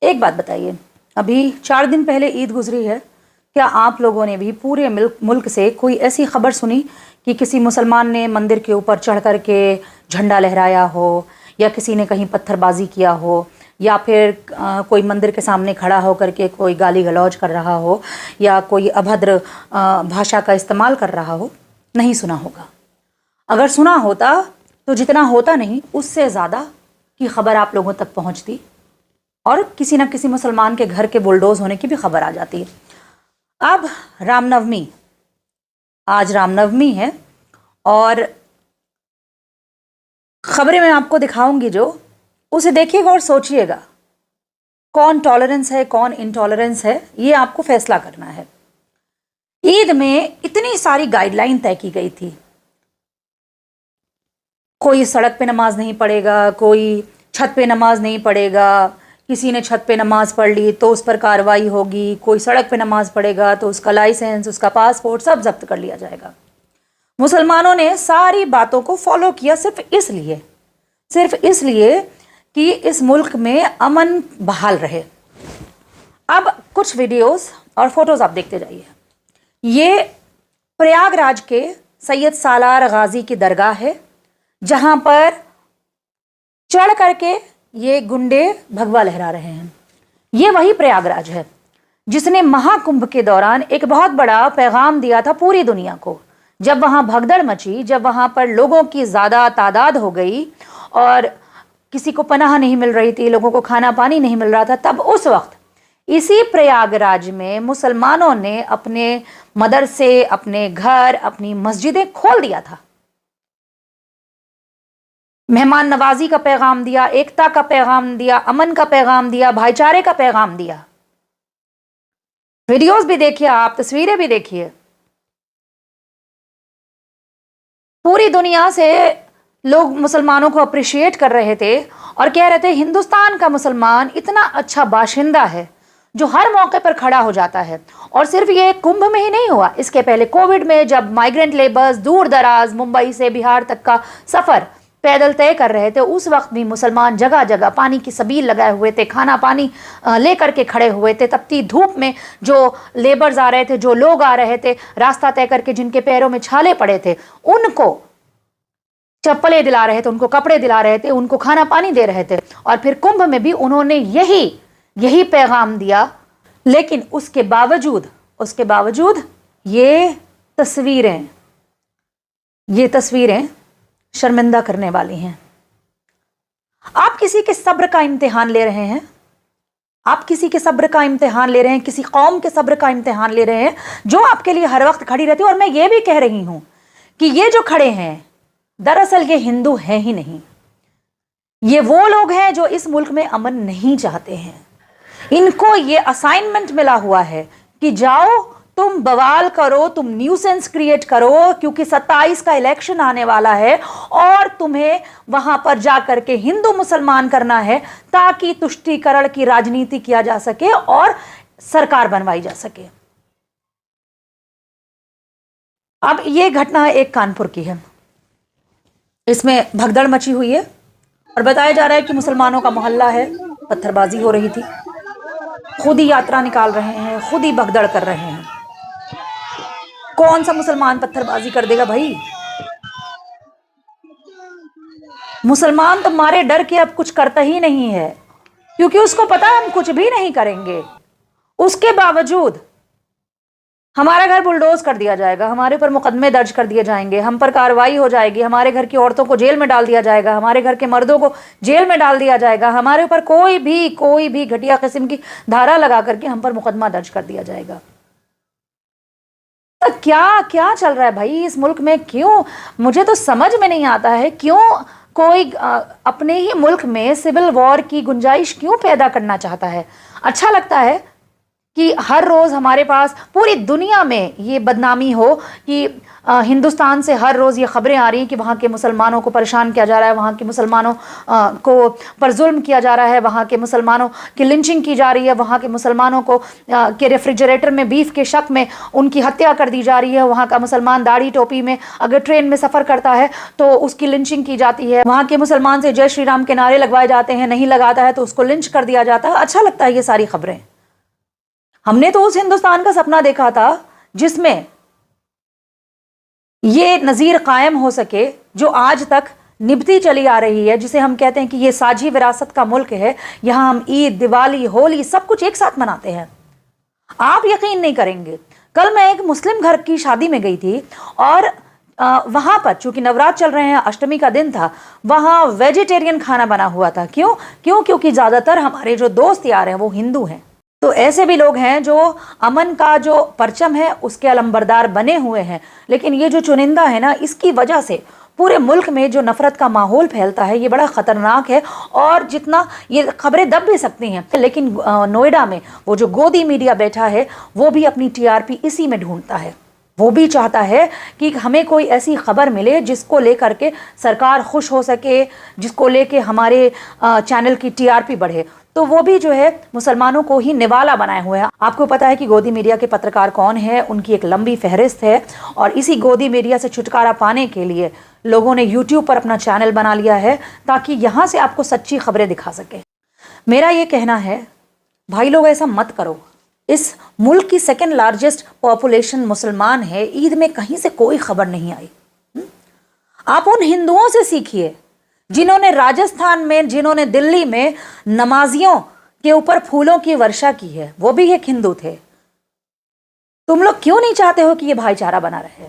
एक बात बताइए, अभी 4 दिन पहले ईद गुजरी है, क्या आप लोगों ने भी पूरे मुल्क से कोई ऐसी खबर सुनी कि किसी मुसलमान ने मंदिर के ऊपर चढ़ कर के झंडा लहराया हो, या किसी ने कहीं पत्थरबाजी किया हो, या फिर कोई मंदिर के सामने खड़ा हो करके कोई गाली गलौज कर रहा हो, या कोई अभद्र भाषा का इस्तेमाल कर रहा हो? नहीं सुना होगा। अगर सुना होता तो जितना होता नहीं उससे ज़्यादा की खबर आप लोगों तक पहुंचती, और किसी न किसी मुसलमान के घर के बुलडोज होने की भी खबर आ जाती है। अब रामनवमी, आज रामनवमी है, और खबरें मैं आपको दिखाऊंगी जो, उसे देखिएगा और सोचिएगा कौन टॉलरेंस है कौन इंटॉलरेंस है, ये आपको फैसला करना है। ईद में इतनी सारी गाइडलाइन तय की गई थी, कोई सड़क पे नमाज नहीं पढ़ेगा, कोई छत पे नमाज नहीं पढ़ेगा, किसी ने छत पे नमाज पढ़ ली तो उस पर कार्रवाई होगी, कोई सड़क पे नमाज पढ़ेगा तो उसका लाइसेंस, उसका पासपोर्ट सब जब्त कर लिया जाएगा। मुसलमानों ने सारी बातों को फॉलो किया सिर्फ इसलिए कि इस मुल्क में अमन बहाल रहे। अब कुछ वीडियोस और फोटोज आप देखते जाइए। ये प्रयागराज के सैयद सालार गाजी की दरगाह है, जहां पर चढ़ करके ये गुंडे भगवा लहरा रहे हैं। ये वही प्रयागराज है जिसने महाकुंभ के दौरान एक बहुत बड़ा पैगाम दिया था पूरी दुनिया को। जब वहाँ भगदड़ मची, जब वहाँ पर लोगों की ज़्यादा तादाद हो गई और किसी को पनाह नहीं मिल रही थी, लोगों को खाना पानी नहीं मिल रहा था, तब उस वक्त इसी प्रयागराज में मुसलमानों ने अपने मदरसे, अपने घर, अपनी मस्जिदें खोल दिया था। मेहमान नवाजी का पैगाम दिया, एकता का पैगाम दिया, अमन का पैगाम दिया, भाईचारे का पैगाम दिया। वीडियोस भी देखिए आप, तस्वीरें भी देखिए। पूरी दुनिया से लोग मुसलमानों को अप्रिशिएट कर रहे थे और कह रहे थे हिंदुस्तान का मुसलमान इतना अच्छा बाशिंदा है जो हर मौके पर खड़ा हो जाता है। और सिर्फ ये कुंभ में ही नहीं हुआ, इसके पहले कोविड में जब माइग्रेंट लेबर्स दूर दराज मुंबई से बिहार तक का सफ़र पैदल तय कर रहे थे, उस वक्त भी मुसलमान जगह जगह पानी की सबील लगाए हुए थे, खाना पानी लेकर के खड़े हुए थे। तपती धूप में जो लेबर्स आ रहे थे, जो लोग आ रहे थे रास्ता तय करके, जिनके पैरों में छाले पड़े थे, उनको चप्पलें दिला रहे थे, उनको कपड़े दिला रहे थे, उनको खाना पानी दे रहे थे। और फिर कुंभ में भी उन्होंने यही पैगाम दिया। लेकिन उसके बावजूद ये तस्वीरें शर्मिंदा करने वाली हैं। आप किसी के सब्र का इम्तिहान ले रहे हैं, किसी कौम के सब्र का इम्तिहान ले रहे हैं जो आपके लिए हर वक्त खड़ी रहती है। और मैं ये भी कह रही हूं कि ये जो खड़े हैं दरअसल ये हिंदू हैं ही नहीं, ये वो लोग हैं जो इस मुल्क में अमन नहीं चाहते हैं। इनको ये असाइनमेंट मिला हुआ है कि जाओ तुम बवाल करो, तुम न्यूसेंस क्रिएट करो, क्योंकि 27 का इलेक्शन आने वाला है और तुम्हें वहां पर जाकर के हिंदू मुसलमान करना है ताकि तुष्टीकरण की राजनीति किया जा सके और सरकार बनवाई जा सके। अब ये घटना एक कानपुर की है, इसमें भगदड़ मची हुई है और बताया जा रहा है कि मुसलमानों का मोहल्ला है, पत्थरबाजी हो रही थी, खुद ही यात्रा निकाल रहे हैं, खुद ही भगदड़ कर रहे हैं। कौन सा मुसलमान पत्थरबाजी कर देगा भाई? मुसलमान तो मारे डर के अब कुछ करता ही नहीं है, क्योंकि उसको पता है हम कुछ भी नहीं करेंगे। उसके बावजूद हमारा घर बुलडोज कर दिया जाएगा, हमारे ऊपर मुकदमे दर्ज कर दिए जाएंगे, हम पर कार्रवाई हो जाएगी, हमारे घर की औरतों को जेल में डाल दिया जाएगा, हमारे घर के मर्दों को जेल में डाल दिया जाएगा, हमारे ऊपर कोई भी घटिया किस्म की धारा लगा करके हम पर मुकदमा दर्ज कर दिया जाएगा। तो क्या चल रहा है भाई इस मुल्क में? क्यों, मुझे तो समझ में नहीं आता है क्यों कोई अपने ही मुल्क में सिविल वॉर की गुंजाइश क्यों पैदा करना चाहता है। अच्छा लगता है کہ ہر روز ہمارے پاس پوری دنیا میں یہ بدنامی ہو کہ ہندوستان سے ہر روز یہ خبریں آ رہی ہیں کہ وہاں کے مسلمانوں کو پریشان کیا جا رہا ہے، وہاں کے مسلمانوں کو پر ظلم کیا جا رہا ہے، وہاں کے مسلمانوں کی لنچنگ کی جا رہی ہے، وہاں کے مسلمانوں کو کے ریفریجریٹر میں بیف کے شک میں ان کی ہتیا کر دی جا رہی ہے، وہاں کا مسلمان داڑھی ٹوپی میں اگر ٹرین میں سفر کرتا ہے تو اس کی لنچنگ کی جاتی ہے، وہاں کے مسلمان سے جے شری رام کے نعرے لگوائے جاتے ہیں، نہیں لگاتا ہے تو اس کو لنچ کر دیا جاتا ہے۔ اچھا لگتا ہے یہ ساری خبریں۔ ہم نے تو اس ہندوستان کا سپنا دیکھا تھا جس میں یہ نظیر قائم ہو سکے جو آج تک نبھتی چلی آ رہی ہے، جسے ہم کہتے ہیں کہ یہ ساجی وراثت کا ملک ہے، یہاں ہم عید، دیوالی، ہولی سب کچھ ایک ساتھ مناتے ہیں۔ آپ یقین نہیں کریں گے، کل میں ایک مسلم گھر کی شادی میں گئی تھی اور وہاں پر چونکہ نورات چل رہے ہیں، اشٹمی کا دن تھا، وہاں ویجیٹیرین کھانا بنا ہوا تھا۔ کیونکہ زیادہ تر ہمارے جو دوست یار ہیں وہ ہندو ہیں، تو ایسے بھی لوگ ہیں جو امن کا جو پرچم ہے اس کے علمبردار بنے ہوئے ہیں، لیکن یہ جو چنندہ ہے نا، اس کی وجہ سے پورے ملک میں جو نفرت کا ماحول پھیلتا ہے یہ بڑا خطرناک ہے، اور جتنا یہ خبریں دب بھی سکتی ہیں، لیکن نوئیڈا میں وہ جو گودی میڈیا بیٹھا ہے وہ بھی اپنی ٹی آر پی اسی میں ڈھونڈتا ہے۔ وہ بھی چاہتا ہے کہ ہمیں کوئی ایسی خبر ملے جس کو لے کر کے سرکار خوش ہو سکے، جس کو لے کے ہمارے چینل کی ٹی آر پی بڑھے، تو وہ بھی جو ہے مسلمانوں کو ہی نوالا بنائے ہوئے ہیں۔ آپ کو پتا ہے کہ گودی میڈیا کے پترکار کون ہیں، ان کی ایک لمبی فہرست ہے، اور اسی گودی میڈیا سے چھٹکارا پانے کے لیے لوگوں نے یوٹیوب پر اپنا چینل بنا لیا ہے تاکہ یہاں سے آپ کو سچی خبریں دکھا سکے۔ میرا یہ کہنا ہے بھائی لوگ ایسا مت کرو، اس ملک کی سیکنڈ لارجسٹ پاپولیشن مسلمان ہے، عید میں کہیں سے کوئی خبر نہیں آئی۔ آپ ان ہندوؤں سے سیکھیے جنہوں نے راجستھان میں، جنہوں نے دلی میں نمازیوں کے اوپر پھولوں کی ورشا کی ہے، وہ بھی ایک ہندو تھے۔ تم لوگ کیوں نہیں چاہتے ہو کہ یہ بھائی چارہ بنا رہے؟